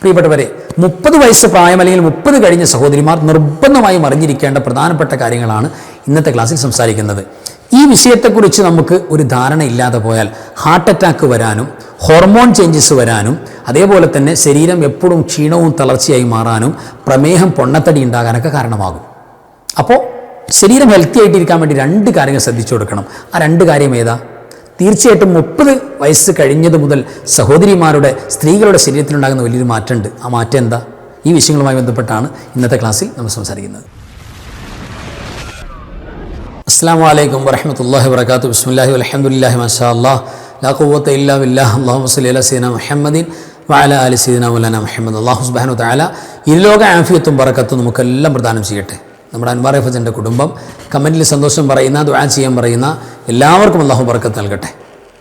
പ്രിയപ്പെട്ടവരെ, 30 വയസ്സ് പ്രായം അല്ലെങ്കിൽ 30 കഴിഞ്ഞ സഹോദരിമാർ നിർബന്ധമായും അറിഞ്ഞിരിക്കേണ്ട പ്രധാനപ്പെട്ട കാര്യങ്ങളാണ് ഇന്നത്തെ ക്ലാസ്സിൽ സംസാരിക്കുന്നത്. ഈ വിഷയത്തെക്കുറിച്ച് നമുക്ക് ഒരു ധാരണ ഇല്ലാതെ പോയാൽ ഹാർട്ട് അറ്റാക്ക് വരാനും ഹോർമോൺ ചേഞ്ചസ് വരാനും അതേപോലെ തന്നെ ശരീരം എപ്പോഴും ക്ഷീണവും തളർച്ചയായി മാറാനും പ്രമേഹം പൊണ്ണത്തടി ഉണ്ടാകാനൊക്കെ കാരണമാകും. അപ്പോൾ ശരീരം ഹെൽത്തി ആയിട്ടിരിക്കാൻ വേണ്ടി 2 കാര്യങ്ങൾ ശ്രദ്ധിച്ചു കൊടുക്കണം. ആ 2 കാര്യം ഏതാ? തീർച്ചയായിട്ടും 30 വയസ്സ് കഴിഞ്ഞത് മുതൽ സഹോദരിമാരുടെ സ്ത്രീകളുടെ ശരീരത്തിലുണ്ടാകുന്ന വലിയൊരു മാറ്റമുണ്ട്. ആ മാറ്റം എന്താ? ഈ വിഷയങ്ങളുമായി ബന്ധപ്പെട്ടാണ് ഇന്നത്തെ ക്ലാസ്സിൽ നമ്മൾ സംസാരിക്കുന്നത്. അസ്സലാമു അലൈക്കും വറഹ്മത്തുള്ളാഹി വബറകാതുഹു. ബിസ്മില്ലാഹി വൽഹംദുലില്ലാഹി മാഷാ അല്ലാഹ് ലാ ഖുവത ഇല്ലാ ബില്ലാഹ്. അല്ലാഹുമ്മ സ്വല്ലി അലാ സയ്യിദിനാ മുഹമ്മദിൻ വഅലാ ആലി സയ്യിദിനാ മൗലാനാ മുഹമ്മദ്. അല്ലാഹു സുബ്ഹാനഹു വ തആല ഇരുലോക ആഫിയത്തും ബറക്കത്തും നമുക്കെല്ലാം പ്രദാനം ചെയ്യട്ടെ. നമ്മുടെ അൻവാർ എഫ്എച്ചിൻ്റെ കുടുംബം കമൻറ്റിൽ സന്തോഷം പറയുന്ന, ദുആ ചെയ്യാൻ പറയുന്ന എല്ലാവർക്കും അല്ലാഹു ബറക്കത്ത് നൽകട്ടെ.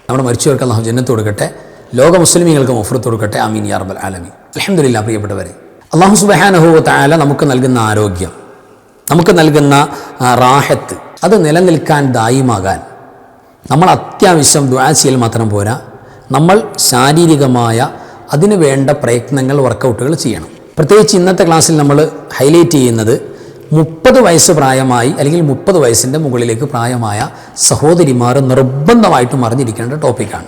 നമ്മുടെ മരിച്ചവർക്ക് അല്ലാഹു ജന്നത്ത് കൊടുക്കട്ടെ. ലോക മുസ്ലിമീങ്ങൾക്ക് മഗ്ഫിറത്ത് കൊടുക്കട്ടെ. ആമീൻ യാ റബ്ബൽ ആലമീൻ. അൽഹംദുലില്ലാഹ്. പ്രിയപ്പെട്ടവരെ, അല്ലാഹു സുബ്ഹാനഹു വ തആല നമുക്ക് നൽകുന്ന ആരോഗ്യം, നമുക്ക് നൽകുന്ന റാഹത്ത്, അത് നിലനിൽക്കാൻ ദായിമാകാൻ നമ്മൾ അത്യാവശ്യം ദുആ ചെയ്യൽ മാത്രം പോരാ, നമ്മൾ ശാരീരികമായ അതിന് വേണ്ട പ്രയത്നങ്ങൾ, വർക്കൗട്ടുകൾ ചെയ്യണം. പ്രത്യേകിച്ച് ഇന്നത്തെ ക്ലാസ്സിൽ നമ്മൾ ഹൈലൈറ്റ് ചെയ്യുന്നത് 30 വയസ്സ് പ്രായമായി അല്ലെങ്കിൽ 30 വയസ്സിൻ്റെ മുകളിലേക്ക് പ്രായമായ സഹോദരിമാർ നിർബന്ധമായിട്ടും അറിഞ്ഞിരിക്കേണ്ട ടോപ്പിക്കാണ്.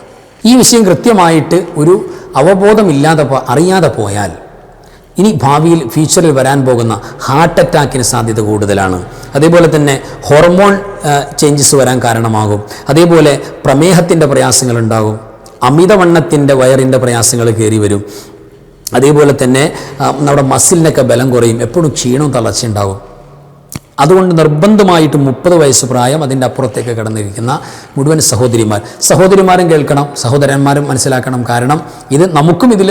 ഈ വിഷയം കൃത്യമായിട്ട് ഒരു അവബോധമില്ലാതെ അറിയാതെ പോയാൽ ഇനി ഭാവിയിൽ ഫ്യൂച്ചറിൽ വരാൻ പോകുന്ന ഹാർട്ട് അറ്റാക്കിന് സാധ്യത കൂടുതലാണ്. അതേപോലെ തന്നെ ഹോർമോൺ ചേഞ്ചസ് വരാൻ കാരണമാകും. അതേപോലെ പ്രമേഹത്തിൻ്റെ പ്രയാസങ്ങളുണ്ടാകും. അമിതവണ്ണത്തിൻ്റെ വയറിൻ്റെ പ്രയാസങ്ങൾ കയറി വരും. അതേപോലെ തന്നെ നമ്മുടെ മസിലിനൊക്കെ ബലം കുറയും. എപ്പോഴും ക്ഷീണവും തളർച്ചയുണ്ടാകും. അതുകൊണ്ട് നിർബന്ധമായിട്ടും 30 വയസ്സ് പ്രായം അതിൻ്റെ അപ്പുറത്തേക്ക് കടന്നിരിക്കുന്ന മുഴുവൻ സഹോദരിമാരും കേൾക്കണം, സഹോദരന്മാരും മനസ്സിലാക്കണം. കാരണം ഇത് നമുക്കും ഇതിൽ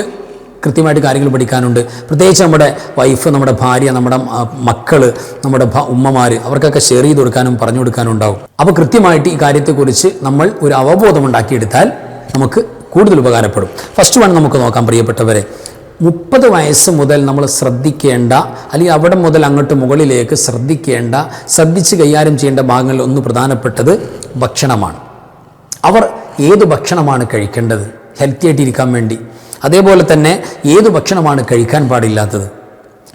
കൃത്യമായിട്ട് കാര്യങ്ങൾ പഠിക്കാനുണ്ട്. പ്രത്യേകിച്ച് നമ്മുടെ വൈഫ്, നമ്മുടെ ഭാര്യ, നമ്മുടെ മക്കൾ, നമ്മുടെ ഉമ്മമാർ, അവർക്കൊക്കെ ഷെയർ ചെയ്ത് കൊടുക്കാനും പറഞ്ഞു കൊടുക്കാനും ഉണ്ടാവും. അപ്പോൾ കൃത്യമായിട്ട് ഈ കാര്യത്തെക്കുറിച്ച് നമ്മൾ ഒരു അവബോധം ഉണ്ടാക്കിയെടുത്താൽ നമുക്ക് കൂടുതൽ ഉപകാരപ്പെടും. ഫസ്റ്റ് വൺ നമുക്ക് നോക്കാം. പ്രിയപ്പെട്ടവരെ, 30 വയസ്സ് മുതൽ നമ്മൾ ശ്രദ്ധിക്കേണ്ട, അല്ലെങ്കിൽ അവിടെ മുതൽ അങ്ങോട്ട് മുകളിലേക്ക് ശ്രദ്ധിച്ച് കൈകാര്യം ചെയ്യേണ്ട ഭാഗങ്ങളിൽ ഒന്ന് പ്രധാനപ്പെട്ടത് ഭക്ഷണമാണ്. അവർ ഏത് ഭക്ഷണമാണ് കഴിക്കേണ്ടത് ഹെൽത്തി ആയിട്ടിരിക്കാൻ വേണ്ടി, അതേപോലെ തന്നെ ഏത് ഭക്ഷണമാണ് കഴിക്കാൻ പാടില്ലാത്തത്,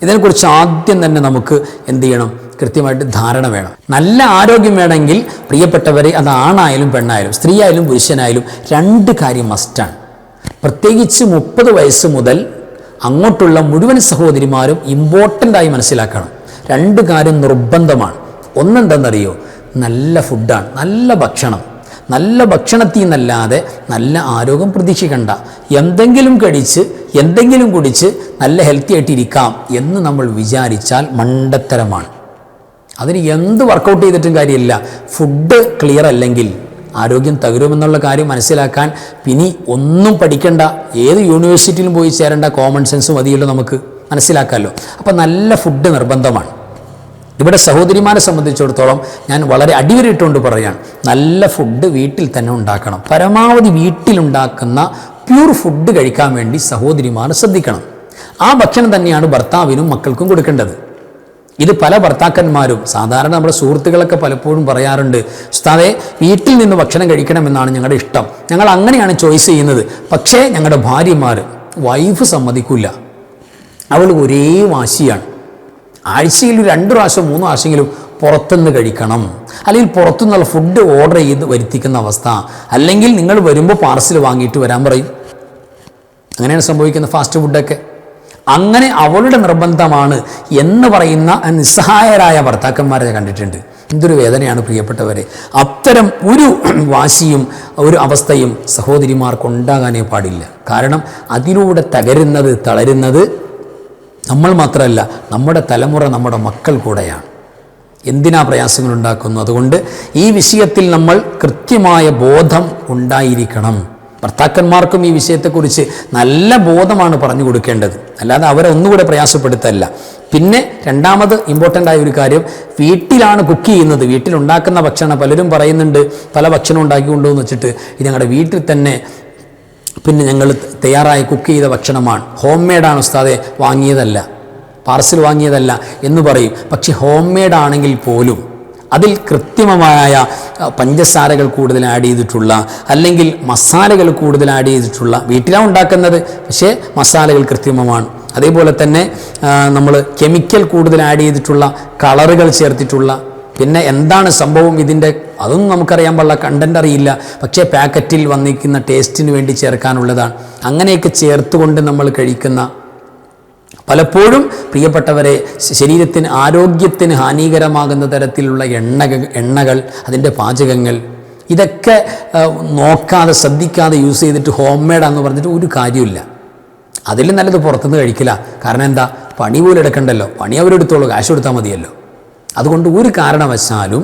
ഇതിനെക്കുറിച്ച് ആദ്യം തന്നെ നമുക്ക് എന്ത് ചെയ്യണം? കൃത്യമായിട്ട് ധാരണ വേണം. നല്ല ആരോഗ്യം വേണമെങ്കിൽ പ്രിയപ്പെട്ടവരെ, അത് ആണായാലും പെണ്ണായാലും സ്ത്രീ ആയാലും പുരുഷനായാലും 2 കാര്യം മസ്റ്റാണ്. പ്രത്യേകിച്ച് 30 വയസ്സ് മുതൽ അങ്ങോട്ടുള്ള മുഴുവൻ സഹോദരിമാരും ഇമ്പോർട്ടൻ്റായി മനസ്സിലാക്കണം. 2 കാര്യം നിർബന്ധമാണ്. ഒന്നെന്തെന്നറിയോ? നല്ല ഫുഡാണ്, നല്ല ഭക്ഷണം. നല്ല ഭക്ഷണത്തിൽ നിന്നല്ലാതെ നല്ല ആരോഗ്യം പ്രതീക്ഷിക്കണ്ട. എന്തെങ്കിലും കഴിച്ച് എന്തെങ്കിലും കുടിച്ച് നല്ല ഹെൽത്തി ആയിട്ടിരിക്കാം എന്ന് നമ്മൾ വിചാരിച്ചാൽ മണ്ടത്തരമാണ്. അതിന് എന്ത് വർക്കൗട്ട് ചെയ്തിട്ടും കാര്യമില്ല. ഫുഡ് ക്ലിയർ അല്ലെങ്കിൽ ആരോഗ്യം തകരുമെന്നുള്ള കാര്യം മനസ്സിലാക്കാൻ ഇനി ഒന്നും പഠിക്കേണ്ട, ഏത് യൂണിവേഴ്സിറ്റിയിലും പോയി ചേരേണ്ട, കോമൺ സെൻസ് മതിയല്ലോ നമുക്ക് മനസ്സിലാക്കാമല്ലോ. അപ്പം നല്ല ഫുഡ് നിർബന്ധമാണ്. ഇവിടെ സഹോദരിമാരെ സംബന്ധിച്ചിടത്തോളം ഞാൻ വളരെ അടിവരയിട്ടുകൊണ്ട് പറയാൻ, നല്ല ഫുഡ് വീട്ടിൽ തന്നെ ഉണ്ടാക്കണം. പരമാവധി വീട്ടിലുണ്ടാക്കുന്ന പ്യൂർ ഫുഡ് കഴിക്കാൻ വേണ്ടി സഹോദരിമാർ ശ്രദ്ധിക്കണം. ആ ഭക്ഷണം തന്നെയാണ് ഭർത്താവിനും മക്കൾക്കും കൊടുക്കേണ്ടത്. ഇത് പല ഭർത്താക്കന്മാരും, സാധാരണ നമ്മുടെ സുഹൃത്തുക്കളൊക്കെ പലപ്പോഴും പറയാറുണ്ട്, ഉസ്താദേ വീട്ടിൽ നിന്ന് ഭക്ഷണം കഴിക്കണമെന്നാണ് ഞങ്ങളുടെ ഇഷ്ടം, ഞങ്ങൾ അങ്ങനെയാണ് ചോയ്സ് ചെയ്യുന്നത്. പക്ഷേ ഞങ്ങളുടെ ഭാര്യമാർ, വൈഫ് സമ്മതിക്കില്ല. അവൾ ഒരേ വാശിയാണ്. ആഴ്ചയിൽ 2 പ്രാവശ്യം 3 പ്രാവശ്യമെങ്കിലും പുറത്തുനിന്ന് കഴിക്കണം, അല്ലെങ്കിൽ പുറത്തുനിന്നുള്ള ഫുഡ് ഓർഡർ ചെയ്ത് വരുത്തിക്കുന്ന അവസ്ഥ, അല്ലെങ്കിൽ നിങ്ങൾ വരുമ്പോൾ പാർസൽ വാങ്ങിയിട്ട് വരാൻ പറയും. അങ്ങനെയാണ് സംഭവിക്കുന്നത് ഫാസ്റ്റ് ഫുഡൊക്കെ. അങ്ങനെ അവളുടെ നിർബന്ധമാണ് എന്ന് പറയുന്ന നിസ്സഹായരായ ഭർത്താക്കന്മാരെ കണ്ടിട്ടുണ്ട്. എന്തൊരു വേദനയാണ് പ്രിയപ്പെട്ടവരെ. അത്തരം ഒരു വാശിയും ഒരു അവസ്ഥയും സഹോദരിമാർക്കുണ്ടാകാനേ പാടില്ല. കാരണം അതിലൂടെ തളരുന്നത് നമ്മൾ മാത്രമല്ല, നമ്മുടെ തലമുറ, നമ്മുടെ മക്കൾ കൂടെയാണ്. എന്തിനാ പ്രയാസങ്ങൾ ഉണ്ടാക്കുന്നു? അതുകൊണ്ട് ഈ വിഷയത്തിൽ നമ്മൾ കൃത്യമായ ബോധം ഉണ്ടായിരിക്കണം. ഭർത്താക്കന്മാർക്കും ഈ വിഷയത്തെക്കുറിച്ച് നല്ല ബോധമാണ് പറഞ്ഞു കൊടുക്കേണ്ടത്, അല്ലാതെ അവരെ ഒന്നുകൂടെ പ്രയാസപ്പെടുത്തല്ല. പിന്നെ രണ്ടാമത് ഇമ്പോർട്ടൻ്റ് ആയ ഒരു കാര്യം, വീട്ടിലാണ് കുക്ക് ചെയ്യുന്നത്, വീട്ടിലുണ്ടാക്കുന്ന ഭക്ഷണം. പലരും പറയുന്നുണ്ട് പല ഭക്ഷണം ഉണ്ടാക്കിക്കൊണ്ടുവന്ന് വെച്ചിട്ട് ഇത് ഞങ്ങളുടെ വീട്ടിൽ തന്നെ ഞങ്ങൾ തയ്യാറായി കുക്ക് ചെയ്ത ഭക്ഷണമാണ്, ഹോം മെയ്ഡാണ് ഉസ്താദെ, വാങ്ങിയതല്ല, പാർസൽ വാങ്ങിയതല്ല എന്ന് പറയും. പക്ഷെ ഹോം മെയ്ഡ് ആണെങ്കിൽ പോലും അതിൽ കൃത്രിമമായ പഞ്ചസാരകൾ കൂടുതൽ ആഡ് ചെയ്തിട്ടുള്ള, അല്ലെങ്കിൽ മസാലകൾ കൂടുതൽ ആഡ് ചെയ്തിട്ടുള്ള, വീട്ടിലാണ് ഉണ്ടാക്കുന്നത് പക്ഷേ മസാലകൾ കൃത്രിമമാണ്, അതേപോലെ തന്നെ നമ്മൾ കെമിക്കൽ കൂടുതൽ ആഡ് ചെയ്തിട്ടുള്ള കളറുകൾ ചേർത്തിട്ടുള്ള, പിന്നെ എന്താണ് സംഭവം ഇതിൻ്റെ അതൊന്നും നമുക്കറിയാൻ പാടില്ല, കണ്ടന്റ് അറിയില്ല, പക്ഷേ പാക്കറ്റിൽ വന്നിരിക്കുന്ന ടേസ്റ്റിന് വേണ്ടി ചേർക്കാനുള്ളതാണ്. അങ്ങനെയൊക്കെ ചേർത്തുകൊണ്ട് നമ്മൾ കഴിക്കുന്ന പലപ്പോഴും പ്രിയപ്പെട്ടവരെ ശരീരത്തിന് ആരോഗ്യത്തിന് ഹാനികരമാകുന്ന തരത്തിലുള്ള എണ്ണകൾ അതിൻ്റെ പാചകങ്ങൾ ഇതൊക്കെ നോക്കാതെ ശ്രദ്ധിക്കാതെ യൂസ് ചെയ്തിട്ട് ഹോം മെയ്ഡാന്ന് പറഞ്ഞിട്ട് ഒരു കാര്യമില്ല. അതിൽ നല്ലത് പുറത്തുനിന്ന് കഴിക്കില്ല. കാരണം എന്താ, പണി പോലും എടുക്കണ്ടല്ലോ, പണി അവരെടുത്തോളൂ, കാശ് കൊടുത്താൽ മതിയല്ലോ. അതുകൊണ്ട് ഒരു കാരണവശാലും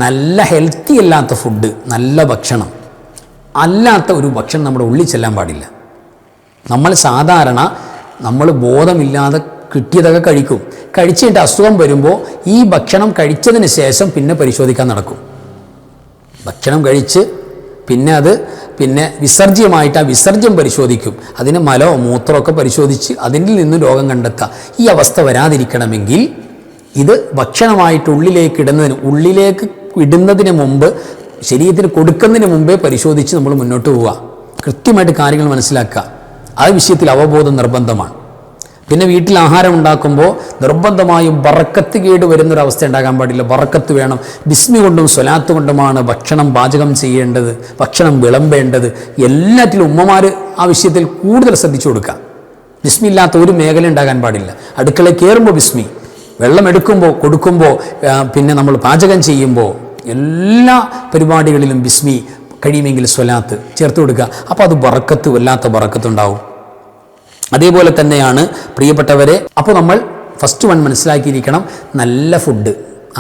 നല്ല ഹെൽത്തി അല്ലാത്ത ഫുഡ്, നല്ല ഭക്ഷണം അല്ലാത്ത ഒരു ഭക്ഷണം നമ്മുടെ ഉള്ളിൽ ചെല്ലാൻ പാടില്ല. നമ്മൾ സാധാരണ നമ്മൾ ബോധമില്ലാതെ കിട്ടിയതൊക്കെ കഴിക്കും. കഴിച്ചിട്ട് അസുഖം വരുമ്പോൾ ഈ ഭക്ഷണം കഴിച്ചതിന് ശേഷം പിന്നെ പരിശോധിക്കാൻ നടക്കും. ഭക്ഷണം കഴിച്ച് പിന്നെ വിസർജ്യമായിട്ട് ആ വിസർജ്യം പരിശോധിക്കും. അതിന് മലമോ മൂത്രമൊക്കെ പരിശോധിച്ച് അതിൽ നിന്ന് രോഗം കണ്ടെത്തുക. ഈ അവസ്ഥ വരാതിരിക്കണമെങ്കിൽ ഇത് ഭക്ഷണമായിട്ട് ഉള്ളിലേക്ക് ഇടുന്നതിന് മുമ്പ്, ശരീരത്തിന് കൊടുക്കുന്നതിന് മുമ്പേ പരിശോധിച്ച് നമ്മൾ മുന്നോട്ട് പോവുക. കൃത്യമായിട്ട് കാര്യങ്ങൾ മനസ്സിലാക്കുക. ആ വിഷയത്തിൽ അവബോധം നിർബന്ധമാണ്. പിന്നെ വീട്ടിൽ ആഹാരം ഉണ്ടാക്കുമ്പോൾ നിർബന്ധമായും ബറക്കത്ത് കേട് വരുന്നൊരവസ്ഥ ഉണ്ടാകാൻ പാടില്ല. ബറക്കത്ത് വേണം. ബിസ്മി കൊണ്ടും സ്വലാത്ത് കൊണ്ടുമാണ് ഭക്ഷണം പാചകം ചെയ്യേണ്ടത്, ഭക്ഷണം വിളമ്പേണ്ടത്. എല്ലാറ്റിലും ഉമ്മമാർ ആ വിഷയത്തിൽ കൂടുതൽ ശ്രദ്ധിച്ചു കൊടുക്കുക. ബിസ്മി ഇല്ലാത്ത ഒരു മേഖല ഉണ്ടാകാൻ പാടില്ല. അടുക്കളയിൽ കയറുമ്പോൾ ബിസ്മി, വെള്ളം എടുക്കുമ്പോൾ കൊടുക്കുമ്പോൾ, പിന്നെ നമ്മൾ പാചകം ചെയ്യുമ്പോൾ എല്ലാ പരിപാടികളിലും ബിസ്മി, കഴിയുമെങ്കിൽ സ്വലാത്ത് ചേർത്ത് കൊടുക്കുക. അപ്പോൾ അത് ബറക്കത്ത്, വല്ലാത്ത ബറക്കത്തുണ്ടാവും. അതേപോലെ തന്നെയാണ് പ്രിയപ്പെട്ടവരെ, അപ്പോൾ നമ്മൾ ഫസ്റ്റ് വൺ മനസ്സിലാക്കിയിരിക്കണം, നല്ല ഫുഡ്.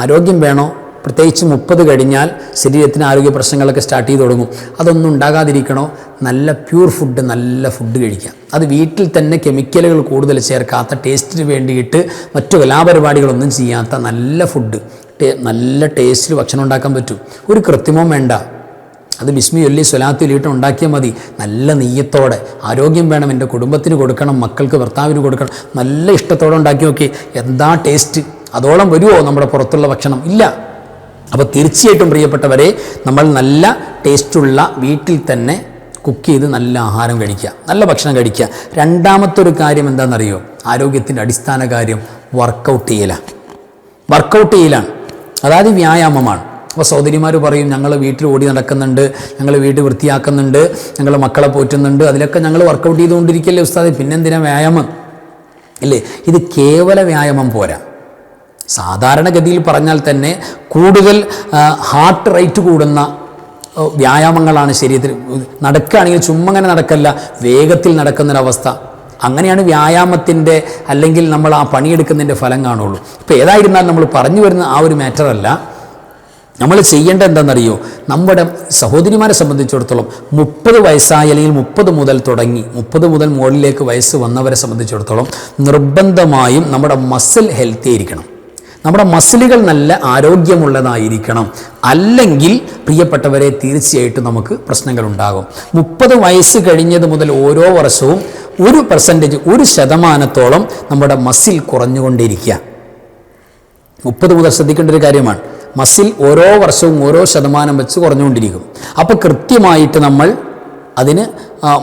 ആരോഗ്യം വേണോ? പ്രത്യേകിച്ച് 30 കഴിഞ്ഞാൽ ശരീരത്തിന് ആരോഗ്യ പ്രശ്നങ്ങളൊക്കെ സ്റ്റാർട്ട് ചെയ്ത് തുടങ്ങും. അതൊന്നും ഉണ്ടാകാതിരിക്കണോ? നല്ല പ്യൂർ ഫുഡ്, നല്ല ഫുഡ് കഴിക്കാം. അത് വീട്ടിൽ തന്നെ കെമിക്കലുകൾ കൂടുതൽ ചേർക്കാത്ത, ടേസ്റ്റിന് വേണ്ടിയിട്ട് മറ്റു കലാപരിപാടികളൊന്നും ചെയ്യാത്ത നല്ല ഫുഡ്, നല്ല ടേസ്റ്റിൽ ഭക്ഷണം ഉണ്ടാക്കാൻ പറ്റും. ഒരു കൃത്രിമവും വേണ്ട. അത് ബിസ്മി ചൊല്ലി സ്വലാത്ത് ചൊല്ലിയിട്ട് ഉണ്ടാക്കിയാൽ മതി. നല്ല നെയ്യത്തോടെ. ആരോഗ്യം വേണം, എൻ്റെ കുടുംബത്തിന് കൊടുക്കണം, മക്കൾക്ക് ഭർത്താവിന് കൊടുക്കണം. നല്ല ഇഷ്ടത്തോടെ ഉണ്ടാക്കി നോക്കി, എന്താ ടേസ്റ്റ്. അതോളം വരുമോ നമ്മുടെ പുറത്തുള്ള ഭക്ഷണം? ഇല്ല. അപ്പോൾ തീർച്ചയായിട്ടും പ്രിയപ്പെട്ടവരെ, നമ്മൾ നല്ല ടേസ്റ്റുള്ള വീട്ടിൽ തന്നെ കുക്ക് ചെയ്ത് നല്ല ആഹാരം കഴിക്കുക, നല്ല ഭക്ഷണം കഴിക്കുക. രണ്ടാമത്തെ ഒരു കാര്യം എന്താണെന്നറിയോ? ആരോഗ്യത്തിൻ്റെ അടിസ്ഥാന കാര്യം വർക്കൗട്ട് ചെയ്യലാണ്. അതായത് വ്യായാമമാണ്. അപ്പോൾ സഹോദരിമാർ പറയും, ഞങ്ങൾ വീട്ടിൽ ഓടി നടക്കുന്നുണ്ട്, ഞങ്ങൾ വീട് വൃത്തിയാക്കുന്നുണ്ട്, ഞങ്ങൾ മക്കളെ പോറ്റുന്നുണ്ട്, അതിലൊക്കെ ഞങ്ങൾ വർക്കൗട്ട് ചെയ്തുകൊണ്ടിരിക്കല്ലേ ഉസ്താദ്, പിന്നെന്തിനാ വ്യായാമം ഇല്ലേ? ഇത് കേവല വ്യായാമം പോരാ. സാധാരണഗതിയിൽ പറഞ്ഞാൽ തന്നെ കൂടുതൽ ഹാർട്ട് റേറ്റ് കൂടുന്ന വ്യായാമങ്ങളാണ് ശരീരത്തിൽ. നടക്കുകയാണെങ്കിൽ ചുമ്മാ അങ്ങനെ നടക്കല്ല, വേഗത്തിൽ നടക്കുന്നൊരവസ്ഥ. അങ്ങനെയാണ് വ്യായാമത്തിൻ്റെ, അല്ലെങ്കിൽ നമ്മൾ ആ പണിയെടുക്കുന്നതിൻ്റെ ഫലം കാണുള്ളൂ. ഇപ്പോൾ ഏതായിരുന്നാലും നമ്മൾ പറഞ്ഞു വരുന്ന ആ ഒരു മാറ്ററല്ല. നമ്മൾ ചെയ്യേണ്ടത് എന്താണെന്നറിയോ? നമ്മുടെ സഹോദരിമാരെ സംബന്ധിച്ചിടത്തോളം 30 വയസ്സായി, അല്ലെങ്കിൽ 30 മുതൽ തുടങ്ങി 30 മുതൽ മുകളിലേക്ക് വയസ്സ് വന്നവരെ സംബന്ധിച്ചിടത്തോളം നിർബന്ധമായും നമ്മുടെ മസിൽ ഹെൽത്തി ആയിരിക്കണം. നമ്മുടെ മസിലുകൾ നല്ല ആരോഗ്യമുള്ളതായിരിക്കണം. അല്ലെങ്കിൽ പ്രിയപ്പെട്ടവരെ, തീർച്ചയായിട്ടും നമുക്ക് പ്രശ്നങ്ങളുണ്ടാകും. 30 വയസ്സ് കഴിഞ്ഞത് മുതൽ ഓരോ വർഷവും 1%, 1% നമ്മുടെ മസിൽ കുറഞ്ഞുകൊണ്ടിരിക്കുക. 30 മുതൽ ശ്രദ്ധിക്കേണ്ട ഒരു കാര്യമാണ്. മസിൽ ഓരോ വർഷവും 1% വെച്ച് കുറഞ്ഞുകൊണ്ടിരിക്കും. അപ്പോൾ കൃത്യമായിട്ട് നമ്മൾ അതിന്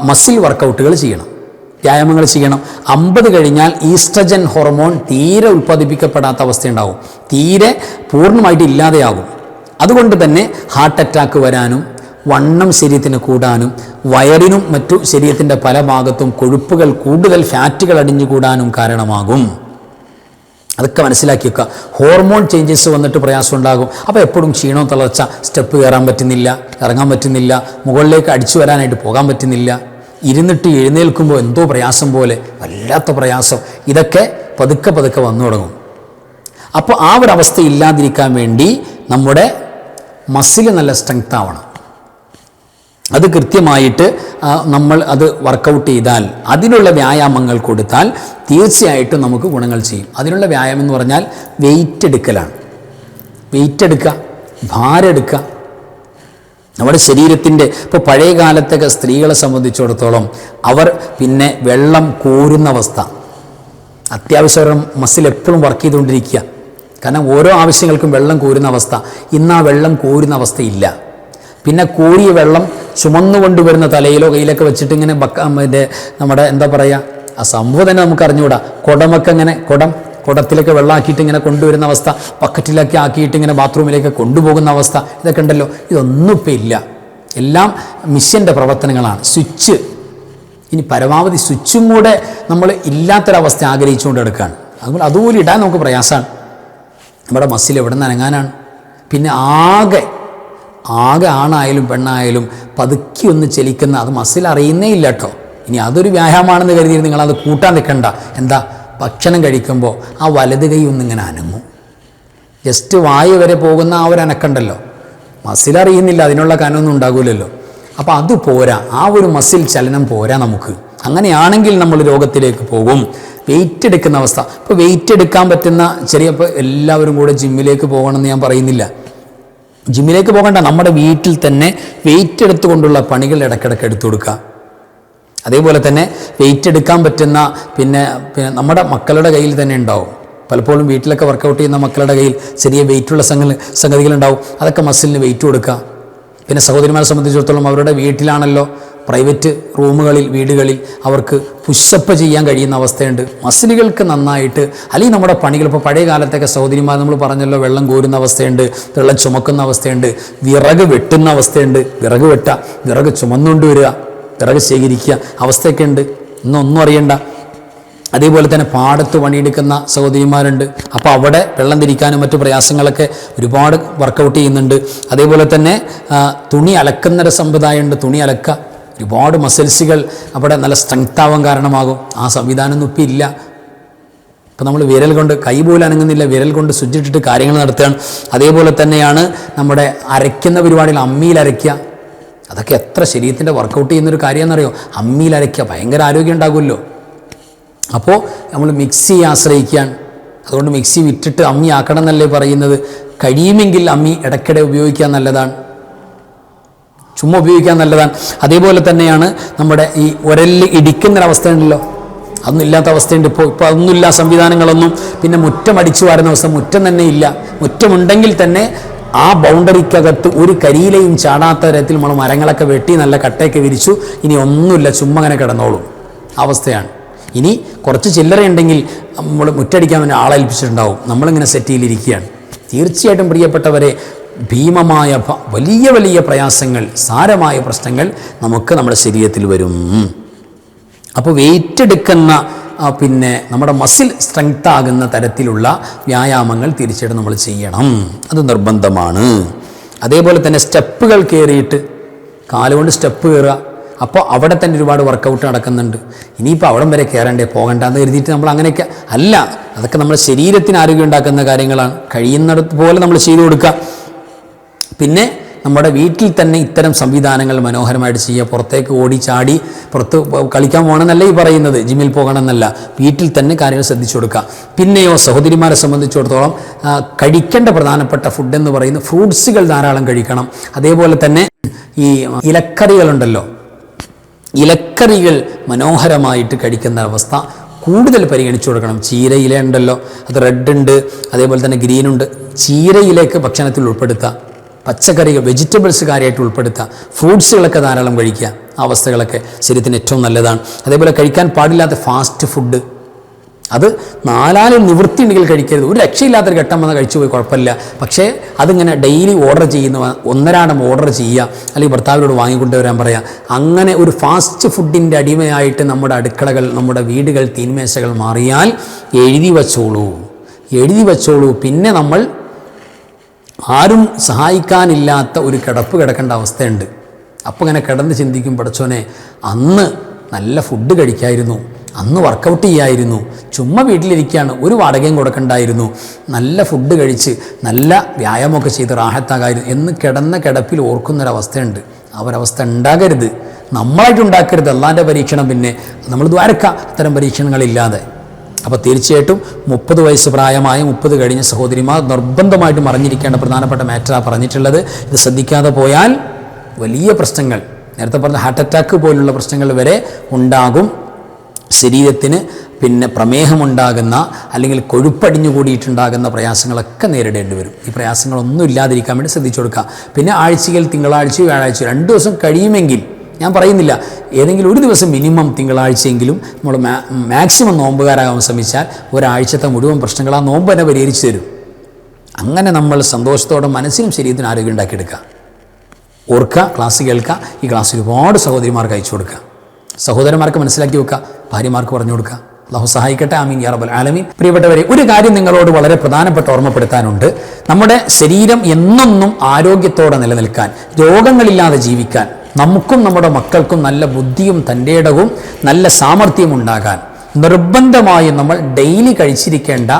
മസിൽ വർക്കൗട്ടുകൾ ചെയ്യണം, വ്യായാമങ്ങൾ ചെയ്യണം. 50 കഴിഞ്ഞാൽ ഈസ്ട്രജൻ ഹോർമോൺ തീരെ ഉൽപ്പാദിപ്പിക്കപ്പെടാത്ത അവസ്ഥയുണ്ടാവും, തീരെ പൂർണ്ണമായിട്ട് ഇല്ലാതെയാകും. അതുകൊണ്ട് തന്നെ ഹാർട്ട് അറ്റാക്ക് വരാനും, വണ്ണം ശരീരത്തിന് കൂടാനും, വയറിനും മറ്റു ശരീരത്തിൻ്റെ പല ഭാഗത്തും കൊഴുപ്പുകൾ, കൂടുതൽ ഫാറ്റുകൾ അടിഞ്ഞുകൂടാനും കാരണമാകും. അതൊക്കെ മനസ്സിലാക്കി വെക്കുക. ഹോർമോൺ ചേഞ്ചസ് വന്നിട്ട് പ്രയാസം ഉണ്ടാകും. അപ്പോൾ എപ്പോഴും ക്ഷീണവും തളർച്ച, സ്റ്റെപ്പ് കയറാൻ പറ്റുന്നില്ല, ഇറങ്ങാൻ പറ്റുന്നില്ല, മുകളിലേക്ക് അടിച്ചു വരാനായിട്ട് പോകാൻ പറ്റുന്നില്ല, ഇരുന്നിട്ട് എഴുന്നേൽക്കുമ്പോൾ എന്തോ പ്രയാസം പോലെ, വല്ലാത്ത പ്രയാസം. ഇതൊക്കെ പതുക്കെ വന്നു തുടങ്ങും. അപ്പോൾ ആ ഒരു അവസ്ഥ ഇല്ലാതിരിക്കാൻ വേണ്ടി നമ്മുടെ മസിൽ നല്ല സ്ട്രെങ്ത് ആവണം. അത് കൃത്യമായിട്ട് നമ്മൾ അത് വർക്കൗട്ട് ചെയ്താൽ, അതിനുള്ള വ്യായാമങ്ങൾ കൊടുത്താൽ തീർച്ചയായിട്ടും നമുക്ക് ഗുണങ്ങൾ ചെയ്യും. അതിനുള്ള വ്യായാമം എന്ന് പറഞ്ഞാൽ വെയിറ്റ് എടുക്കലാണ്. വെയിറ്റ് എടുക്കുക, ഭാരം എടുക്കുക. നമ്മുടെ ശരീരത്തിൻ്റെ, ഇപ്പോൾ പഴയ കാലത്തൊക്കെ സ്ത്രീകളെ സംബന്ധിച്ചിടത്തോളം അവർ പിന്നെ വെള്ളം കോരുന്ന അവസ്ഥ, അത്യാവശ്യം മസിൽ എപ്പോഴും വർക്ക് ചെയ്തുകൊണ്ടിരിക്കുക. കാരണം ഓരോ ആവശ്യങ്ങൾക്കും വെള്ളം കോരുന്ന അവസ്ഥ. ഇന്ന് ആ വെള്ളം കോരുന്ന അവസ്ഥയില്ല. പിന്നെ കോരിയ വെള്ളം ചുമന്നുകൊണ്ടുവരുന്ന തലയിലോ കയ്യിലൊക്കെ വെച്ചിട്ട് ഇങ്ങനെ നമ്മുടെ എന്താ പറയുക, ആ സംഭവം തന്നെ നമുക്ക് അറിഞ്ഞുകൂടാ. കുടമൊക്കെ ഇങ്ങനെ കുടത്തിലൊക്കെ വെള്ളമാക്കിയിട്ട് ഇങ്ങനെ കൊണ്ടുവരുന്ന അവസ്ഥ, ബക്കറ്റിലൊക്കെ ആക്കിയിട്ട് ഇങ്ങനെ ബാത്റൂമിലേക്ക് കൊണ്ടുപോകുന്ന അവസ്ഥ, ഇതൊക്കെ ഉണ്ടല്ലോ. ഇതൊന്നും ഇപ്പം ഇല്ല. എല്ലാം മിഷ്യൻ്റെ പ്രവർത്തനങ്ങളാണ്. സ്വിച്ച്, ഇനി പരമാവധി സ്വിച്ചും കൂടെ നമ്മൾ ഇല്ലാത്തൊരവസ്ഥ ആഗ്രഹിച്ചുകൊണ്ട് എടുക്കുകയാണ്. അതുകൊണ്ട് അതുപോലെ ഇടാൻ നമുക്ക് പ്രയാസമാണ്. നമ്മുടെ മസിൽ എവിടെ നിന്ന് അനങ്ങാനാണ്? പിന്നെ ആകെ ആണായാലും പെണ്ണായാലും പതുക്കി ഒന്ന് ചലിക്കുന്ന, അത് മസിൽ അറിയുന്നേ ഇല്ല കേട്ടോ. ഇനി അതൊരു വ്യായാമമാണെന്ന് കരുതിയിട്ട് നിങ്ങളത് കൂട്ടാൻ നിൽക്കണ്ട. എന്താ, ഭക്ഷണം കഴിക്കുമ്പോൾ ആ വലത് കൈ ഒന്നിങ്ങനെ അനങ്ങും. ജസ്റ്റ് വായു വരെ പോകുന്ന ആ ഒരു അനക്കണ്ടല്ലോ, മസിൽ അറിയുന്നില്ല, അതിനുള്ള കനമൊന്നും ഉണ്ടാകില്ലല്ലോ. അപ്പോൾ അത് പോരാ, ആ ഒരു മസിൽ ചലനം പോരാ നമുക്ക്. അങ്ങനെയാണെങ്കിൽ നമ്മൾ രോഗത്തിലേക്ക് പോകും. വെയിറ്റ് എടുക്കുന്ന അവസ്ഥ, ഇപ്പോൾ വെയിറ്റ് എടുക്കാൻ പറ്റുന്ന ഇപ്പോൾ എല്ലാവരും കൂടെ ജിമ്മിലേക്ക് പോകണമെന്ന് ഞാൻ പറയുന്നില്ല. ജിമ്മിലേക്ക് പോകണ്ട, നമ്മുടെ വീട്ടിൽ തന്നെ വെയിറ്റ് എടുത്തുകൊണ്ടുള്ള പണികൾ ഇടയ്ക്കിടയ്ക്ക് എടുത്തു കൊടുക്കുക. അതേപോലെ തന്നെ വെയിറ്റ് എടുക്കാൻ പറ്റുന്ന പിന്നെ നമ്മുടെ മക്കളുടെ കയ്യിൽ തന്നെ ഉണ്ടാവും. പലപ്പോഴും വീട്ടിലൊക്കെ വർക്കൗട്ട് ചെയ്യുന്ന മക്കളുടെ കയ്യിൽ ചെറിയ വെയിറ്റുള്ള സംഗതികളുണ്ടാവും. അതൊക്കെ മസിലിന് വെയിറ്റ് കൊടുക്കുക. പിന്നെ സഹോദരിമാരെ സംബന്ധിച്ചിടത്തോളം അവരുടെ വീട്ടിലാണല്ലോ, പ്രൈവറ്റ് റൂമുകളിൽ, വീടുകളിൽ അവർക്ക് പുഷപ്പ് ചെയ്യാൻ കഴിയുന്ന അവസ്ഥയുണ്ട്. മസിലുകൾക്ക് നന്നായിട്ട്, അല്ലെങ്കിൽ നമ്മുടെ പണികൾ, ഇപ്പോൾ പഴയ കാലത്തൊക്കെ സഹോദരിമാർ നമ്മൾ പറഞ്ഞല്ലോ, വെള്ളം കോരുന്ന അവസ്ഥയുണ്ട്, വെള്ളം ചുമക്കുന്ന അവസ്ഥയുണ്ട്, വിറക് വെട്ടുന്ന അവസ്ഥയുണ്ട്. വിറക് ചുമന്നുകൊണ്ട് വരിക, വിറക് ശേഖരിക്കുക, അവസ്ഥയൊക്കെ ഉണ്ട്. ഇന്നൊന്നും അറിയണ്ട. അതേപോലെ തന്നെ പാടത്ത് പണിയെടുക്കുന്ന സഹോദരിമാരുണ്ട്. അപ്പോൾ അവിടെ വെള്ളം തിരിക്കാനും മറ്റു പ്രയാസങ്ങളൊക്കെ ഒരുപാട് വർക്കൗട്ട് ചെയ്യുന്നുണ്ട്. അതേപോലെ തന്നെ തുണി അലക്കുന്നൊരു സമ്പ്രദായമുണ്ട്. തുണി അലക്കുക, ഒരുപാട് മസിൽസുകൾ അവിടെ നല്ല സ്ട്രെങ്ത് ആവാൻ കാരണമാകും. ആ സംവിധാനമൊന്നും ഇപ്പം ഇല്ല. ഇപ്പം നമ്മൾ വിരൽ കൊണ്ട്, കൈ പോലും അനങ്ങുന്നില്ല, വിരൽ കൊണ്ട് സ്വിച്ചിട്ടിട്ട് കാര്യങ്ങൾ നടത്തുകയാണ്. അതേപോലെ തന്നെയാണ് നമ്മുടെ അരയ്ക്കുന്ന പരിപാടികൾ, അമ്മിയിൽ അരയ്ക്കുക. അതൊക്കെ എത്ര ശരീരത്തിൻ്റെ വർക്കൗട്ട് ചെയ്യുന്നൊരു കാര്യമെന്നറിയോ? അമ്മിയിൽ അരയ്ക്കുക, ഭയങ്കര ആരോഗ്യം ഉണ്ടാകുമല്ലോ. അപ്പോൾ നമ്മൾ മിക്സിയെ ആശ്രയിക്കുകയാണ്. അതുകൊണ്ട് മിക്സി വിറ്റിട്ട് അമ്മി ആക്കണം എന്നല്ലേ പറയുന്നത്. കഴിയുമെങ്കിൽ അമ്മി ഇടയ്ക്കിടെ ഉപയോഗിക്കാൻ നല്ലതാണ്, ചുമ്മാ ഉപയോഗിക്കാൻ നല്ലതാണ്. അതേപോലെ തന്നെയാണ് നമ്മുടെ ഈ ഉരലിൽ ഇടിക്കുന്നൊരവസ്ഥ ഉണ്ടല്ലോ, അതൊന്നും ഇല്ലാത്ത അവസ്ഥയുണ്ട് ഇപ്പോൾ അതൊന്നുമില്ല സംവിധാനങ്ങളൊന്നും. പിന്നെ മുറ്റം അടിച്ചു വാരുന്ന അവസ്ഥ, മുറ്റം തന്നെ ഇല്ല. മുറ്റമുണ്ടെങ്കിൽ തന്നെ ആ ബൗണ്ടറിക്കകത്ത് ഒരു കരിയിലയും ചാടാത്ത തരത്തിൽ നമ്മൾ മരങ്ങളൊക്കെ വെട്ടി നല്ല കട്ടയൊക്കെ വിരിച്ചു. ഇനി ഒന്നുമില്ല, ചുമ്മാ അങ്ങനെ കിടന്നോളും അവസ്ഥയാണ്. ഇനി കുറച്ച് ചില്ലറ ഉണ്ടെങ്കിൽ നമ്മൾ മുറ്റടിക്കാൻ വേണ്ടി ആളേൽപ്പിച്ചിട്ടുണ്ടാവും. നമ്മളിങ്ങനെ സെറ്റ് ചെയ്തിരിക്കുകയാണ്. തീർച്ചയായിട്ടും പ്രിയപ്പെട്ടവരെ, ഭീമമായ വലിയ വലിയ പ്രയാസങ്ങൾ, സാരമായ പ്രശ്നങ്ങൾ നമുക്ക് നമ്മുടെ ശരീരത്തിൽ വരും. അപ്പോൾ വെയിറ്റ് എടുക്കുന്ന പിന്നെ നമ്മുടെ മസിൽ സ്ട്രെങ്ത് ആകുന്ന തരത്തിലുള്ള വ്യായാമങ്ങൾ തീർച്ചയായിട്ടും നമ്മൾ ചെയ്യണം, അത് നിർബന്ധമാണ്. അതേപോലെ തന്നെ സ്റ്റെപ്പുകൾ കയറിയിട്ട് കാലുകൊണ്ട് സ്റ്റെപ്പ് കയറുക, അപ്പോൾ അവിടെ തന്നെ ഒരുപാട് വർക്കൗട്ട് നടക്കുന്നുണ്ട്. ഇനിയിപ്പോൾ അവിടം വരെ കയറണ്ടേ, പോകണ്ടെന്ന് കരുതിയിട്ട് നമ്മൾ അങ്ങനെയൊക്കെ അല്ല. അതൊക്കെ നമ്മുടെ ശരീരത്തിന് ആരോഗ്യം ഉണ്ടാക്കുന്ന കാര്യങ്ങളാണ്. കഴിയുന്നിടത്ത് പോലെ നമ്മൾ ചെയ്തു കൊടുക്കുക. പിന്നെ നമ്മുടെ വീട്ടിൽ തന്നെ ഇത്തരം സംവിധാനങ്ങൾ മനോഹരമായിട്ട് ചെയ്യുക. പുറത്തേക്ക് ഓടി ചാടി പുറത്ത് കളിക്കാൻ പോകണമെന്നല്ല ഈ പറയുന്നത്, ജിമ്മിൽ പോകണമെന്നല്ല, വീട്ടിൽ തന്നെ കാര്യങ്ങൾ ശ്രദ്ധിച്ചു കൊടുക്കുക. പിന്നെയോ സഹോദരിമാരെ സംബന്ധിച്ചിടത്തോളം കഴിക്കേണ്ട പ്രധാനപ്പെട്ട ഫുഡ് എന്ന് പറയുന്നത് ഫ്രൂട്ട്സുകൾ ധാരാളം കഴിക്കണം. അതേപോലെ തന്നെ ഈ ഇലക്കറികളുണ്ടല്ലോ, ഇലക്കറികൾ മനോഹരമായിട്ട് കഴിക്കുന്ന അവസ്ഥ കൂടുതൽ പരിഗണിച്ചു കൊടുക്കണം. ചീരയില ഉണ്ടല്ലോ, അത് റെഡ് ഉണ്ട്, അതേപോലെ തന്നെ ഗ്രീനുണ്ട്. ചീരയിലേക്ക് ഭക്ഷണത്തിൽ ഉൾപ്പെടുത്തുക. പച്ചക്കറികൾ, വെജിറ്റബിൾസ് കാര്യമായിട്ട് ഉൾപ്പെടുത്തുക. ഫ്രൂട്ട്സുകളൊക്കെ ധാരാളം കഴിക്കുക. ആ അവസ്ഥകളൊക്കെ ശരീരത്തിന് ഏറ്റവും നല്ലതാണ്. അതേപോലെ കഴിക്കാൻ പാടില്ലാത്ത ഫാസ്റ്റ് ഫുഡ്, അത് നാലാലും നിവൃത്തി ഉണ്ടെങ്കിൽ കഴിക്കരുത്. ഒരു രക്ഷയില്ലാത്തൊരു ഘട്ടം വന്നാൽ കഴിച്ചു പോയി കുഴപ്പമില്ല. പക്ഷേ അതിങ്ങനെ ഡെയിലി ഓർഡർ ചെയ്യുന്ന, ഒന്നരാടം ഓർഡർ ചെയ്യുക, അല്ലെങ്കിൽ ഭർത്താവിനോട് വാങ്ങിക്കൊണ്ടുവരാൻ പറയുക. അങ്ങനെ ഒരു ഫാസ്റ്റ് ഫുഡിൻ്റെ അടിമയായിട്ട് നമ്മുടെ അടുക്കളകൾ, നമ്മുടെ വീടുകൾ, തീന്മേശകൾ മാറിയാൽ എഴുതി വച്ചോളൂ. പിന്നെ നമ്മൾ ആരും സഹായിക്കാനില്ലാത്ത ഒരു കിടപ്പ് കിടക്കേണ്ട അവസ്ഥയുണ്ട്. അപ്പോൾ ഇങ്ങനെ കിടന്ന് ചിന്തിക്കും, പടച്ചോനെ അന്ന് നല്ല ഫുഡ് കഴിക്കായിരുന്നു, അന്ന് വർക്കൗട്ട് ചെയ്യായിരുന്നു, ചുമ്മാ വീട്ടിലിരിക്കുകയാണ്, ഒരു വാടകയും കൊടുക്കണ്ടായിരുന്നു, നല്ല ഫുഡ് കഴിച്ച് നല്ല വ്യായാമമൊക്കെ ചെയ്ത് റാഹത്താകായിരുന്നു എന്ന് കിടന്ന കിടപ്പിൽ ഓർക്കുന്നൊരവസ്ഥയുണ്ട്. ആ ഒരവസ്ഥ ഉണ്ടാകരുത്, നമ്മളായിട്ട് ഉണ്ടാക്കരുത്. അള്ളാൻ്റെ പരീക്ഷണം പിന്നെ നമ്മൾ ദ്വാരക്കാം അത്തരം പരീക്ഷണങ്ങളില്ലാതെ. അപ്പോൾ തീർച്ചയായിട്ടും 30 വയസ്സ് പ്രായമായ 30 കഴിഞ്ഞ സഹോദരിമാർ നിർബന്ധമായിട്ടും അറിഞ്ഞിരിക്കേണ്ട പ്രധാനപ്പെട്ട മാറ്ററാണ് പറഞ്ഞിട്ടുള്ളത്. ഇത് ശ്രദ്ധിക്കാതെ പോയാൽ വലിയ പ്രശ്നങ്ങൾ, നേരത്തെ പറഞ്ഞ ഹാർട്ട് അറ്റാക്ക് പോലുള്ള പ്രശ്നങ്ങൾ വരെ ഉണ്ടാകും. ശരീരത്തിന് പിന്നെ പ്രമേഹമുണ്ടാകുന്ന അല്ലെങ്കിൽ കൊഴുപ്പടിഞ്ഞു കൂടിയിട്ടുണ്ടാകുന്ന പ്രയാസങ്ങളൊക്കെ നേരിടേണ്ടി വരും. ഈ പ്രയാസങ്ങളൊന്നും ഇല്ലാതിരിക്കാൻ വേണ്ടി ശ്രദ്ധിച്ചു കൊടുക്കുക. പിന്നെ ആഴ്ചയിൽ തിങ്കളാഴ്ചയോ വ്യാഴാഴ്ചയോ 2 ദിവസം കഴിയുമെങ്കിൽ ഞാൻ പറയുന്നില്ല, ഏതെങ്കിലും ഒരു ദിവസം മിനിമം തിങ്കളാഴ്ചയെങ്കിലും നമ്മൾ മാക്സിമം നോമ്പുകാരാകാൻ ശ്രമിച്ചാൽ ഒരാഴ്ചത്തെ മുഴുവൻ പ്രശ്നങ്ങൾ ആ നോമ്പ് തന്നെ പരിഹരിച്ചു തരും. അങ്ങനെ നമ്മൾ സന്തോഷത്തോടെ മനസ്സിനും ശരീരത്തിനും ആരോഗ്യം ഉണ്ടാക്കിയെടുക്കുക. ഓർക്കുക, ക്ലാസ് കേൾക്കുക. ഈ ക്ലാസ് ഒരുപാട് സഹോദരിമാർക്ക് അയച്ചു കൊടുക്കുക, സഹോദരന്മാർക്ക് മനസ്സിലാക്കി വെക്കുക, ഭാര്യമാർക്ക് പറഞ്ഞു കൊടുക്കുക. അല്ലാഹു സഹായിക്കട്ടെ. ആമീൻ യാ റബ്ബൽ ആലമീൻ. പ്രിയപ്പെട്ടവരെ, ഒരു കാര്യം നിങ്ങളോട് വളരെ പ്രധാനപ്പെട്ട ഓർമ്മപ്പെടുത്താനുണ്ട്. നമ്മുടെ ശരീരം എന്നെന്നും ആരോഗ്യത്തോടെ നിലനിൽക്കാൻ, രോഗങ്ങളില്ലാതെ ജീവിക്കാൻ, നമുക്കും നമ്മുടെ മക്കൾക്കും നല്ല ബുദ്ധിയും തൻ്റെ ഇടവും നല്ല സാമർഥ്യം ഉണ്ടാകാൻ നിർബന്ധമായും നമ്മൾ ഡെയിലി കഴിച്ചിരിക്കേണ്ട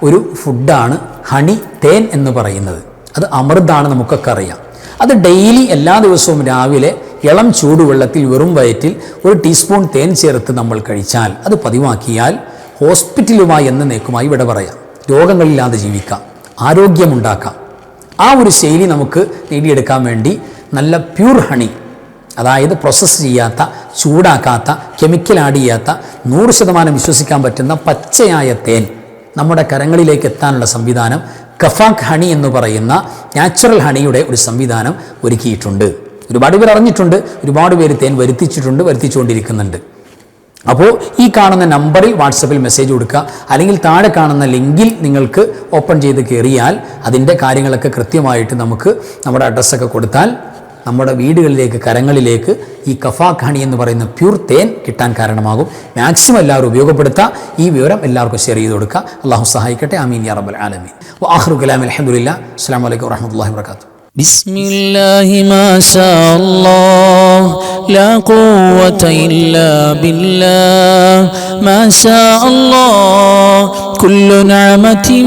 ഒരു ഫുഡാണ് ഹണി, തേൻ എന്ന് പറയുന്നത്. അത് അമൃതാണ്, നമുക്കൊക്കെ അറിയാം. അത് ഡെയിലി എല്ലാ ദിവസവും രാവിലെ ഇളം ചൂടുവെള്ളത്തിൽ വെറും വയറ്റിൽ 1 ടീസ്പൂൺ തേൻ ചേർത്ത് നമ്മൾ കഴിച്ചാൽ, അത് പതിവാക്കിയാൽ ഹോസ്പിറ്റലുമായി എന്നേക്കുമായി ഇവിടെ പറയാം. രോഗങ്ങളില്ലാതെ ജീവിക്കാം, ആരോഗ്യമുണ്ടാക്കാം. ആ ഒരു ശൈലി നമുക്ക് നേടിയെടുക്കാൻ വേണ്ടി നല്ല പ്യൂർ ഹണി, അതായത് പ്രോസസ്സ് ചെയ്യാത്ത, ചൂടാക്കാത്ത, കെമിക്കൽ ആഡ് ചെയ്യാത്ത, 100% വിശ്വസിക്കാൻ പറ്റുന്ന പച്ചയായ തേൻ നമ്മുടെ കരങ്ങളിലേക്ക് എത്താനുള്ള സംവിധാനം കഫാക്ക് ഹണി എന്ന് പറയുന്ന നാച്ചുറൽ ഹണിയുടെ ഒരു സംവിധാനം ഒരുക്കിയിട്ടുണ്ട്. ഒരുപാട് പേർ അറിഞ്ഞിട്ടുണ്ട്, ഒരുപാട് പേര് തേൻ വരുത്തിച്ചുകൊണ്ടിരിക്കുന്നുണ്ട്. അപ്പോൾ ഈ കാണുന്ന നമ്പറിൽ വാട്സപ്പിൽ മെസ്സേജ് കൊടുക്കുക, അല്ലെങ്കിൽ താഴെ കാണുന്ന ലിങ്കിൽ നിങ്ങൾക്ക് ഓപ്പൺ ചെയ്ത് കയറിയാൽ അതിൻ്റെ കാര്യങ്ങളൊക്കെ കൃത്യമായിട്ട് നമുക്ക് നമ്മുടെ അഡ്രസ്സൊക്കെ കൊടുത്താൽ നമ്മുടെ വീടുകളിലേക്ക്, കരങ്ങളിലേക്ക് ഈ കഫാക്ക് ഹണി എന്ന് പറയുന്ന പ്യൂർ തേൻ കിട്ടാൻ കാരണമാകും. മാക്സിമം എല്ലാവരും ഉപയോഗപ്പെടുത്തുക. ഈ വിവരം എല്ലാവർക്കും ഷെയർ ചെയ്ത് കൊടുക്കുക. അല്ലാഹു സഹായിക്കട്ടെ. ആമീൻ യാ റബ്ബൽ ആലമീൻ. വആഖിറു കലാമി അൽഹംദുലില്ലാഹ്. അസ്സലാമു അലൈക്കും വറഹ്മത്തുള്ളാഹി വബറകാതുഹു. ബിസ്മില്ലാഹി മാ ശാ അല്ലാഹ് ലാ ഖുവത ഇല്ലാ ബില്ലാഹ് മാ ശാ അല്ലാഹ് കുല്ലു നിഅമതിൻ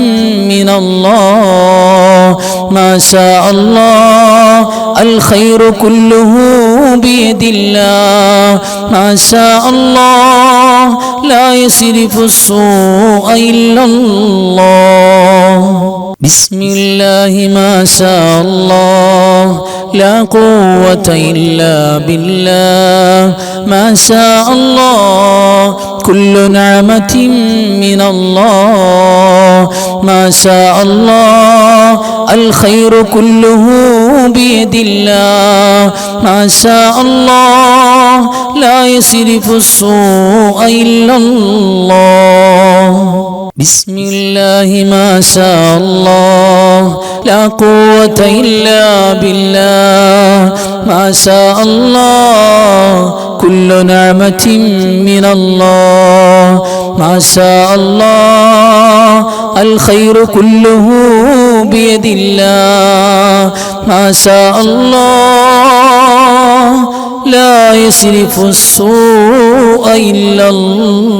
മിനല്ലാഹ് മാ ശാ അല്ലാഹ് അൽ ഖൈറു കുല്ലുഹു ബിയദില്ലാഹ് മാ ശാ അല്ലാഹ് ലാ യസ്രിഫു السوء إلا الله بسم الله ما شاء الله لا قوة إلا بالله ما شاء الله كل نعمة من الله ما شاء الله الخير كله بيد الله ما شاء الله لا يصرف السوء إلا الله بسم الله ما شاء الله لا قوة إلا بالله ما شاء الله كل نعمة من الله ما شاء الله الخير كله بيد الله ما شاء الله لا يصرف السوء إلا الله.